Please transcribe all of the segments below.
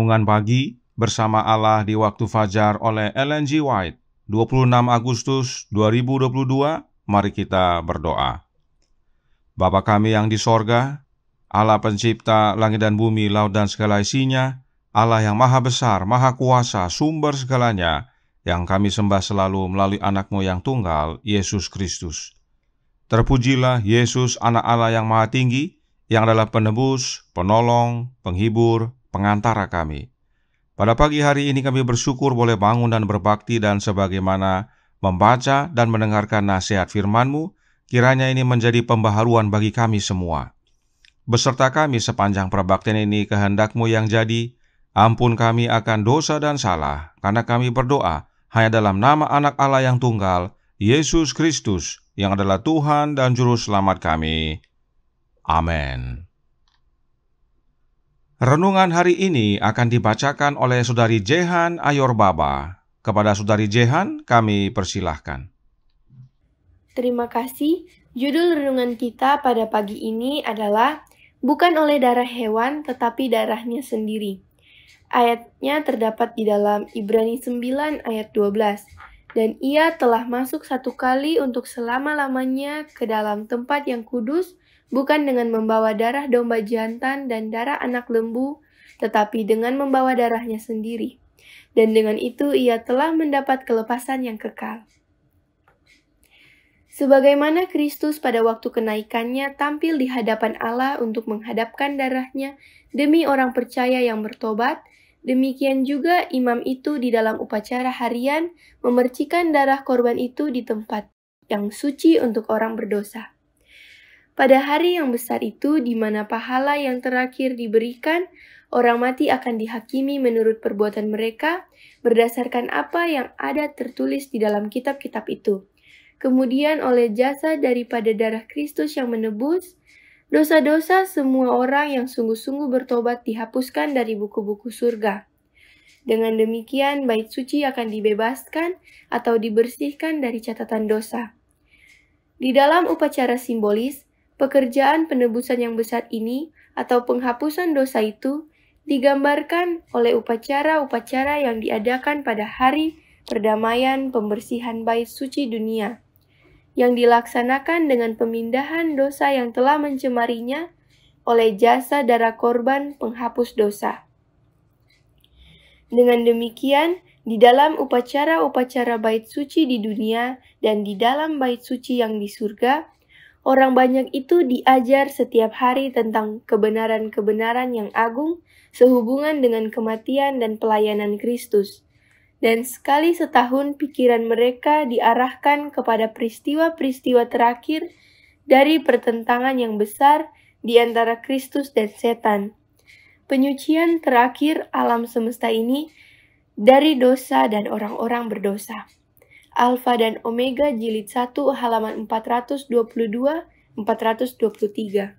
Renungan Pagi Bersama Allah di Waktu Fajar oleh Ellen G. White, 26 Agustus 2022. Mari kita berdoa. Bapa kami yang di sorga, Allah pencipta langit dan bumi, laut dan segala isinya, Allah yang maha besar, maha kuasa, sumber segalanya, yang kami sembah selalu melalui anak-Mu yang tunggal, Yesus Kristus. Terpujilah Yesus, anak Allah yang maha tinggi, yang adalah penebus, penolong, penghibur, pengantara kami. Pada pagi hari ini kami bersyukur boleh bangun dan berbakti, dan sebagaimana membaca dan mendengarkan nasihat firman-Mu, kiranya ini menjadi pembaharuan bagi kami semua. Beserta kami sepanjang perbaktian ini, kehendak-Mu yang jadi, ampun kami akan dosa dan salah, karena kami berdoa hanya dalam nama anak Allah yang tunggal, Yesus Kristus, yang adalah Tuhan dan Juru Selamat kami. Amin. Renungan hari ini akan dibacakan oleh Saudari Jehan Ayorbaba. Kepada Saudari Jehan, kami persilahkan. Terima kasih. Judul renungan kita pada pagi ini adalah bukan oleh darah hewan, tetapi darahnya sendiri. Ayatnya terdapat di dalam Ibrani 9 ayat 12. Dan ia telah masuk satu kali untuk selama-lamanya ke dalam tempat yang kudus, bukan dengan membawa darah domba jantan dan darah anak lembu, tetapi dengan membawa darahnya sendiri. Dan dengan itu ia telah mendapat kelepasan yang kekal. Sebagaimana Kristus pada waktu kenaikannya tampil di hadapan Allah untuk menghadapkan darahnya demi orang percaya yang bertobat, demikian juga imam itu di dalam upacara harian memercikan darah korban itu di tempat yang suci untuk orang berdosa. Pada hari yang besar itu, di mana pahala yang terakhir diberikan, orang mati akan dihakimi menurut perbuatan mereka, berdasarkan apa yang ada tertulis di dalam kitab-kitab itu. Kemudian oleh jasa daripada darah Kristus yang menebus, dosa-dosa semua orang yang sungguh-sungguh bertobat dihapuskan dari buku-buku surga. Dengan demikian, bait suci akan dibebaskan atau dibersihkan dari catatan dosa. Di dalam upacara simbolis, pekerjaan penebusan yang besar ini atau penghapusan dosa itu digambarkan oleh upacara-upacara yang diadakan pada hari perdamaian pembersihan bait suci dunia, yang dilaksanakan dengan pemindahan dosa yang telah mencemarinya oleh jasa darah korban penghapus dosa. Dengan demikian, di dalam upacara-upacara bait suci di dunia dan di dalam bait suci yang di surga, orang banyak itu diajar setiap hari tentang kebenaran-kebenaran yang agung sehubungan dengan kematian dan pelayanan Kristus. Dan sekali setahun pikiran mereka diarahkan kepada peristiwa-peristiwa terakhir dari pertentangan yang besar di antara Kristus dan setan. Penyucian terakhir alam semesta ini dari dosa dan orang-orang berdosa. Alfa dan Omega jilid 1 halaman 422-423.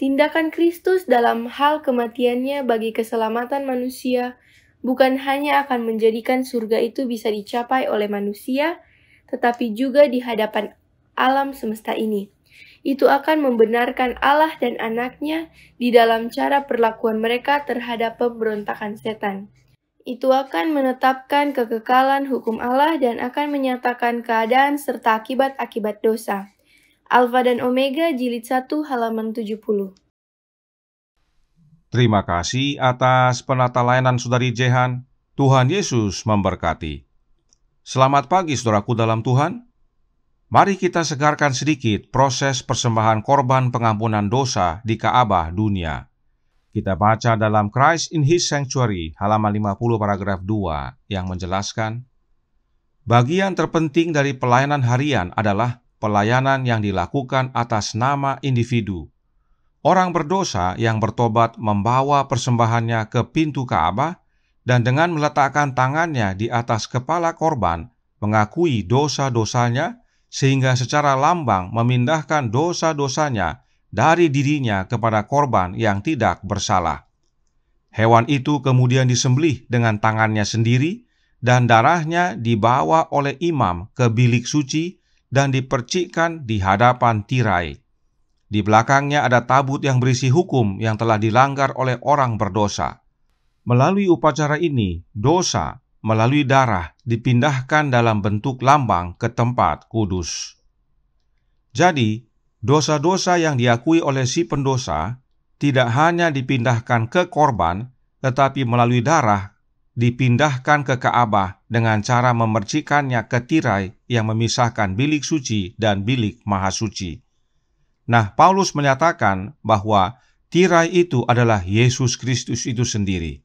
Tindakan Kristus dalam hal kematiannya bagi keselamatan manusia bukan hanya akan menjadikan surga itu bisa dicapai oleh manusia, tetapi juga di hadapan alam semesta ini. Itu akan membenarkan Allah dan anaknya di dalam cara perlakuan mereka terhadap pemberontakan setan. Itu akan menetapkan kekekalan hukum Allah dan akan menyatakan keadaan serta akibat-akibat dosa. Alfa dan Omega jilid 1 halaman 70. Terima kasih atas penata layanan Saudari Jehan. Tuhan Yesus memberkati. Selamat pagi saudaraku dalam Tuhan. Mari kita segarkan sedikit proses persembahan korban pengampunan dosa di Ka'bah dunia. Kita baca dalam Christ in His Sanctuary, halaman 50 paragraf 2, yang menjelaskan, bagian terpenting dari pelayanan harian adalah pelayanan yang dilakukan atas nama individu. Orang berdosa yang bertobat membawa persembahannya ke pintu Ka'bah dan dengan meletakkan tangannya di atas kepala korban, mengakui dosa-dosanya, sehingga secara lambang memindahkan dosa-dosanya dari dirinya kepada korban yang tidak bersalah. Hewan itu kemudian disembelih dengan tangannya sendiri, dan darahnya dibawa oleh imam ke bilik suci dan dipercikkan di hadapan tirai. Di belakangnya ada tabut yang berisi hukum yang telah dilanggar oleh orang berdosa. Melalui upacara ini, dosa melalui darah dipindahkan dalam bentuk lambang ke tempat kudus. Jadi, dosa-dosa yang diakui oleh si pendosa tidak hanya dipindahkan ke korban, tetapi melalui darah dipindahkan ke Ka'bah dengan cara memercikannya ke tirai yang memisahkan bilik suci dan bilik maha suci. Nah, Paulus menyatakan bahwa tirai itu adalah Yesus Kristus itu sendiri.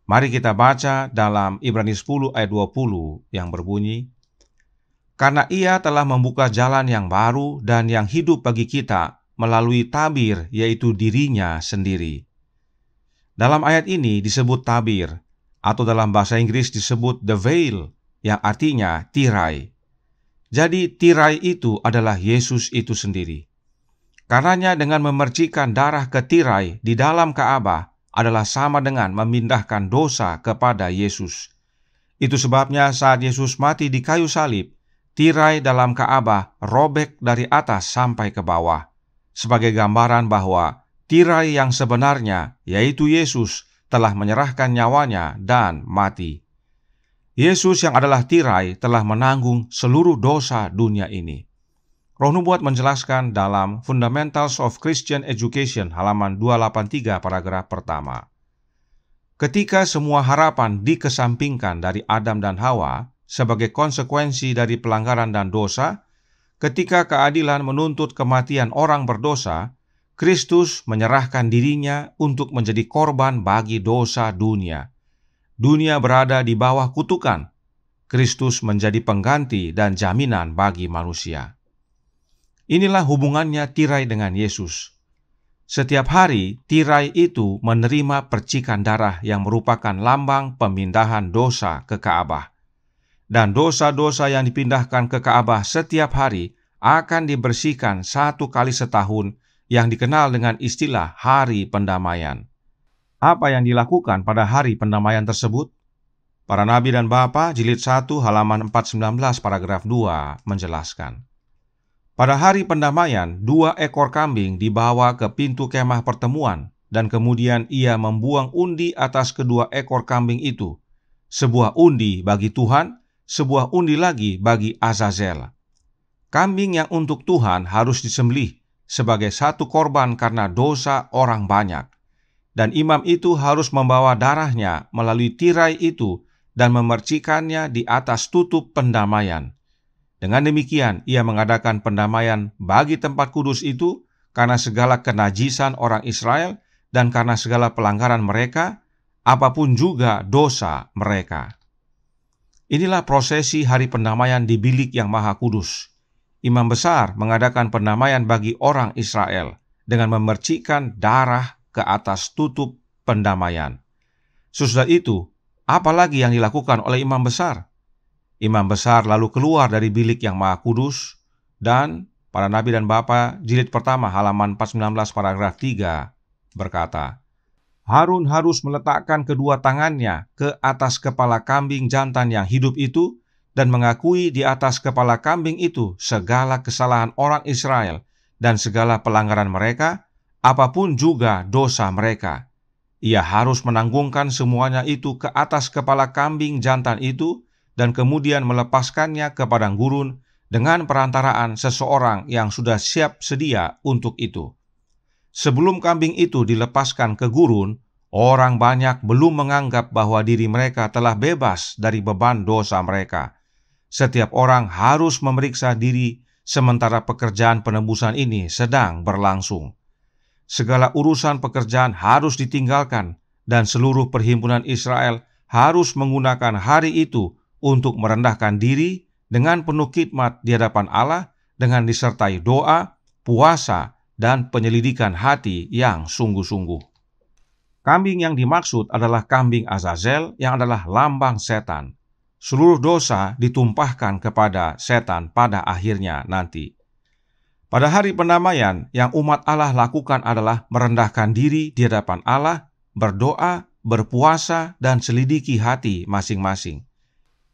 Mari kita baca dalam Ibrani 10 ayat 20 yang berbunyi, "Karena Ia telah membuka jalan yang baru dan yang hidup bagi kita melalui tabir, yaitu dirinya sendiri." Dalam ayat ini disebut tabir, atau dalam bahasa Inggris disebut the veil, yang artinya tirai. Jadi tirai itu adalah Yesus itu sendiri. Karenanya dengan memercikan darah ke tirai di dalam Ka'bah adalah sama dengan memindahkan dosa kepada Yesus. Itu sebabnya saat Yesus mati di kayu salib, tirai dalam Ka'bah robek dari atas sampai ke bawah, sebagai gambaran bahwa tirai yang sebenarnya, yaitu Yesus, telah menyerahkan nyawanya dan mati. Yesus yang adalah tirai telah menanggung seluruh dosa dunia ini. Roh Nubuat menjelaskan dalam Fundamentals of Christian Education halaman 283 paragraf pertama. Ketika semua harapan dikesampingkan dari Adam dan Hawa sebagai konsekuensi dari pelanggaran dan dosa, ketika keadilan menuntut kematian orang berdosa, Kristus menyerahkan dirinya untuk menjadi korban bagi dosa dunia. Dunia berada di bawah kutukan. Kristus menjadi pengganti dan jaminan bagi manusia. Inilah hubungannya tirai dengan Yesus. Setiap hari, tirai itu menerima percikan darah yang merupakan lambang pemindahan dosa ke Ka'bah. Dan dosa-dosa yang dipindahkan ke Ka'bah setiap hari akan dibersihkan 1 kali setahun, yang dikenal dengan istilah Hari Pendamaian. Apa yang dilakukan pada Hari Pendamaian tersebut? Para Nabi dan Bapa, jilid 1 halaman 419 paragraf 2 menjelaskan. Pada Hari Pendamaian, 2 ekor kambing dibawa ke pintu kemah pertemuan, dan kemudian ia membuang undi atas kedua ekor kambing itu. Sebuah undi bagi Tuhan, sebuah undi lagi bagi Azazel. Kambing yang untuk Tuhan harus disembelih sebagai satu korban karena dosa orang banyak. Dan imam itu harus membawa darahnya melalui tirai itu dan memercikannya di atas tutup pendamaian. Dengan demikian, ia mengadakan pendamaian bagi tempat kudus itu karena segala kenajisan orang Israel dan karena segala pelanggaran mereka, apapun juga dosa mereka. Inilah prosesi Hari Pendamaian di bilik yang maha kudus. Imam besar mengadakan pendamaian bagi orang Israel dengan memercikan darah ke atas tutup pendamaian. Sesudah itu, apa lagi yang dilakukan oleh imam besar? Imam besar lalu keluar dari bilik yang maha kudus, dan para Nabi dan Bapa jilid pertama halaman 419 paragraf 3 berkata, Harun harus meletakkan kedua tangannya ke atas kepala kambing jantan yang hidup itu dan mengakui di atas kepala kambing itu segala kesalahan orang Israel dan segala pelanggaran mereka, apapun juga dosa mereka. Ia harus menanggungkan semuanya itu ke atas kepala kambing jantan itu dan kemudian melepaskannya ke padang gurun dengan perantaraan seseorang yang sudah siap sedia untuk itu. Sebelum kambing itu dilepaskan ke gurun, orang banyak belum menganggap bahwa diri mereka telah bebas dari beban dosa mereka. Setiap orang harus memeriksa diri sementara pekerjaan penebusan ini sedang berlangsung. Segala urusan pekerjaan harus ditinggalkan dan seluruh perhimpunan Israel harus menggunakan hari itu untuk merendahkan diri dengan penuh khidmat di hadapan Allah dengan disertai doa, puasa, dan penyelidikan hati yang sungguh-sungguh. Kambing yang dimaksud adalah kambing Azazel yang adalah lambang setan. Seluruh dosa ditumpahkan kepada setan pada akhirnya nanti. Pada Hari Pendamaian, yang umat Allah lakukan adalah merendahkan diri di hadapan Allah, berdoa, berpuasa, dan selidiki hati masing-masing.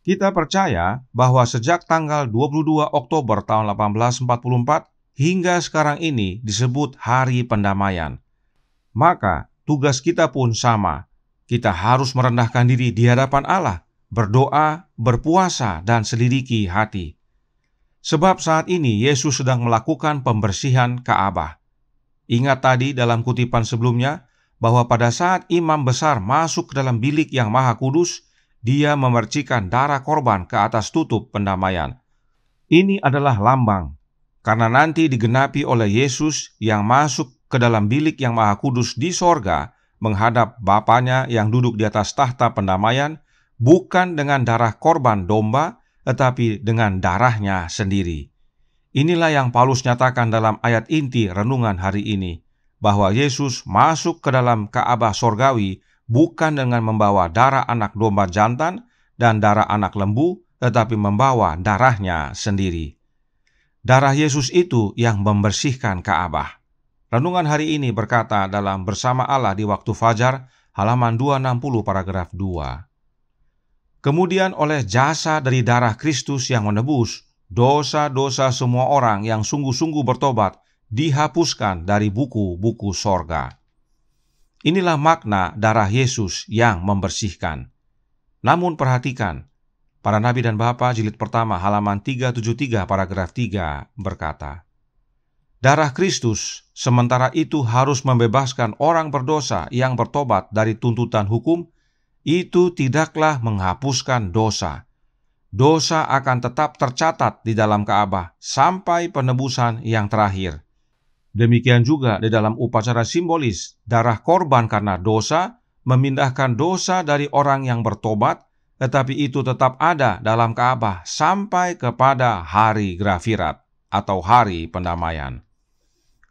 Kita percaya bahwa sejak tanggal 22 Oktober tahun 1844 hingga sekarang ini disebut Hari Pendamaian. Maka tugas kita pun sama. kita harus merendahkan diri di hadapan Allah, berdoa, berpuasa, dan selidiki hati. Sebab saat ini Yesus sedang melakukan pembersihan Ka'bah. Ingat tadi dalam kutipan sebelumnya, bahwa pada saat imam besar masuk ke dalam bilik yang maha kudus, dia memercikan darah korban ke atas tutup pendamaian. Ini adalah lambang, karena nanti digenapi oleh Yesus yang masuk ke dalam bilik yang maha kudus di sorga, menghadap Bapanya yang duduk di atas tahta pendamaian, bukan dengan darah korban domba, tetapi dengan darahnya sendiri. Inilah yang Paulus nyatakan dalam ayat inti renungan hari ini, bahwa Yesus masuk ke dalam Ka'bah sorgawi bukan dengan membawa darah anak domba jantan dan darah anak lembu, tetapi membawa darahnya sendiri. Darah Yesus itu yang membersihkan Ka'bah. Renungan hari ini berkata dalam Bersama Allah di Waktu Fajar, halaman 260 paragraf 2. Kemudian oleh jasa dari darah Kristus yang menebus, dosa-dosa semua orang yang sungguh-sungguh bertobat dihapuskan dari buku-buku sorga. Inilah makna darah Yesus yang membersihkan. Namun perhatikan, Para Nabi dan Bapa jilid pertama halaman 373 paragraf 3 berkata, darah Kristus sementara itu harus membebaskan orang berdosa yang bertobat dari tuntutan hukum, itu tidaklah menghapuskan dosa. Dosa akan tetap tercatat di dalam Ka'bah sampai penebusan yang terakhir. Demikian juga di dalam upacara simbolis, darah korban karena dosa memindahkan dosa dari orang yang bertobat, tetapi itu tetap ada dalam Ka'bah sampai kepada hari Grafirat atau hari pendamaian.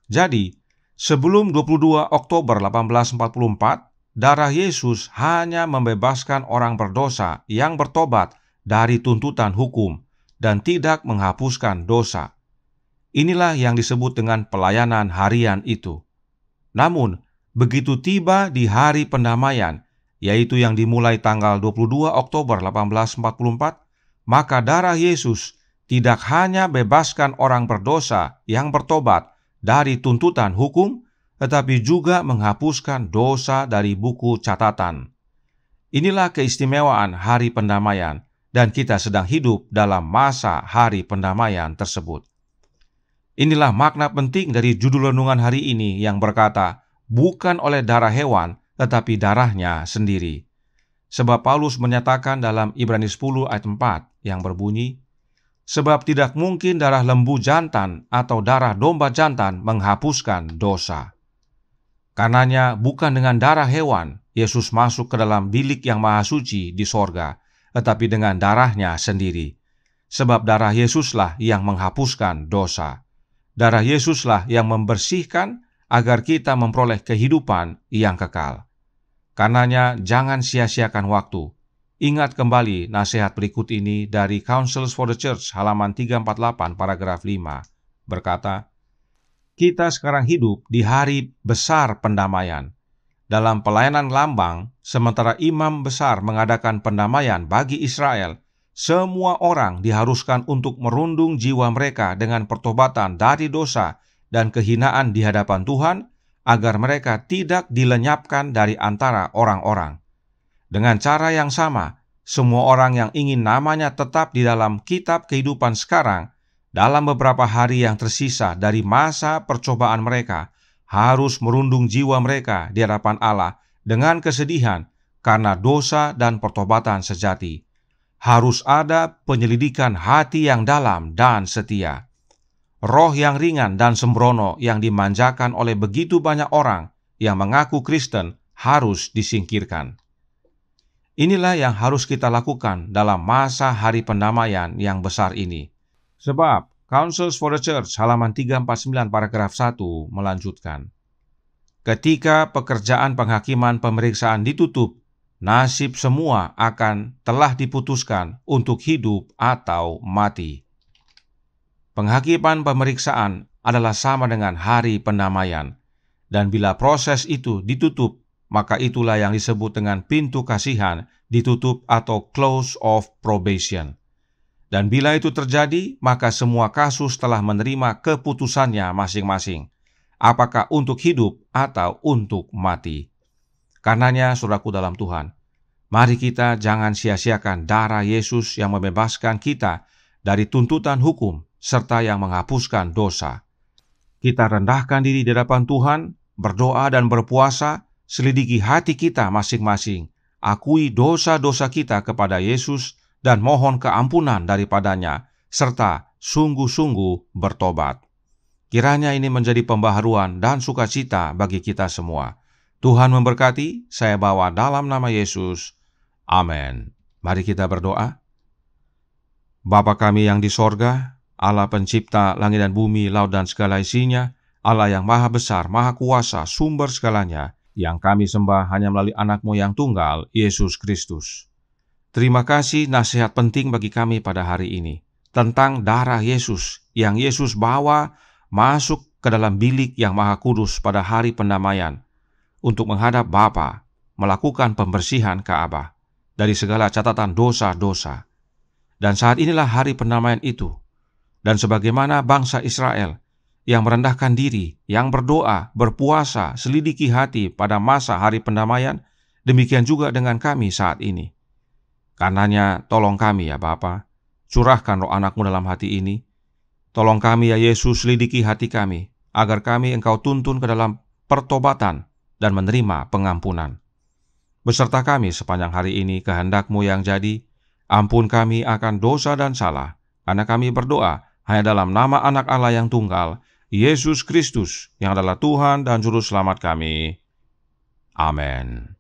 Jadi, sebelum 22 Oktober 1844, darah Yesus hanya membebaskan orang berdosa yang bertobat dari tuntutan hukum dan tidak menghapuskan dosa. Inilah yang disebut dengan pelayanan harian itu. Namun, begitu tiba di hari pendamaian, yaitu yang dimulai tanggal 22 Oktober 1844, maka darah Yesus tidak hanya bebaskan orang berdosa yang bertobat dari tuntutan hukum, tetapi juga menghapuskan dosa dari buku catatan. Inilah keistimewaan hari pendamaian, dan kita sedang hidup dalam masa hari pendamaian tersebut. Inilah makna penting dari judul renungan hari ini yang berkata, bukan oleh darah hewan, tetapi darahnya sendiri. Sebab Paulus menyatakan dalam Ibrani 10 ayat 4 yang berbunyi, sebab tidak mungkin darah lembu jantan atau darah domba jantan menghapuskan dosa. Karenanya bukan dengan darah hewan Yesus masuk ke dalam bilik yang maha suci di sorga, tetapi dengan darahnya sendiri. Sebab darah Yesuslah yang menghapuskan dosa. Darah Yesuslah yang membersihkan agar kita memperoleh kehidupan yang kekal. Karenanya jangan sia-siakan waktu. Ingat kembali nasihat berikut ini dari Counsels for the Church halaman 348 paragraf 5 berkata, kita sekarang hidup di hari besar pendamaian. Dalam pelayanan lambang, sementara imam besar mengadakan pendamaian bagi Israel, semua orang diharuskan untuk merundung jiwa mereka dengan pertobatan dari dosa dan kehinaan di hadapan Tuhan, agar mereka tidak dilenyapkan dari antara orang-orang. Dengan cara yang sama, semua orang yang ingin namanya tetap di dalam kitab kehidupan sekarang, dalam beberapa hari yang tersisa dari masa percobaan mereka, harus merundung jiwa mereka di hadapan Allah dengan kesedihan karena dosa dan pertobatan sejati. Harus ada penyelidikan hati yang dalam dan setia. Roh yang ringan dan sembrono yang dimanjakan oleh begitu banyak orang yang mengaku Kristen harus disingkirkan. Inilah yang harus kita lakukan dalam masa hari pendamaian yang besar ini. Sebab Counsels for the Church halaman 349 paragraf 1 melanjutkan, ketika pekerjaan penghakiman pemeriksaan ditutup, nasib semua akan telah diputuskan untuk hidup atau mati. Penghakiman pemeriksaan adalah sama dengan hari pendamaian, dan bila proses itu ditutup, maka itulah yang disebut dengan pintu kasihan ditutup atau close of probation. Dan bila itu terjadi, maka semua kasus telah menerima keputusannya masing-masing, apakah untuk hidup atau untuk mati. Karenanya, saudaraku dalam Tuhan, mari kita jangan sia-siakan darah Yesus yang membebaskan kita dari tuntutan hukum serta yang menghapuskan dosa. Kita rendahkan diri di hadapan Tuhan, berdoa dan berpuasa, selidiki hati kita masing-masing, akui dosa-dosa kita kepada Yesus dan mohon keampunan daripadanya, serta sungguh-sungguh bertobat. Kiranya ini menjadi pembaharuan dan sukacita bagi kita semua. Tuhan memberkati, saya bawa dalam nama Yesus. Amin. Mari kita berdoa. Bapa kami yang di sorga, Allah pencipta langit dan bumi, laut dan segala isinya, Allah yang maha besar, maha kuasa, sumber segalanya, yang kami sembah hanya melalui anak-Mu yang tunggal, Yesus Kristus. Terima kasih nasihat penting bagi kami pada hari ini, tentang darah Yesus, yang Yesus bawa masuk ke dalam bilik yang maha kudus pada hari pendamaian, untuk menghadap Bapa, melakukan pembersihan Ka'bah dari segala catatan dosa-dosa. Dan saat inilah hari pendamaian itu. Dan sebagaimana bangsa Israel yang merendahkan diri, yang berdoa, berpuasa, selidiki hati pada masa hari pendamaian, demikian juga dengan kami saat ini. Karenanya tolong kami ya Bapa, curahkan roh anak-Mu dalam hati ini. Tolong kami ya Yesus, selidiki hati kami, agar kami Engkau tuntun ke dalam pertobatan dan menerima pengampunan. Beserta kami sepanjang hari ini, kehendak-Mu yang jadi. Ampun kami akan dosa dan salah, karena kami berdoa hanya dalam nama Anak Allah yang tunggal, Yesus Kristus, yang adalah Tuhan dan Juru Selamat kami. Amin.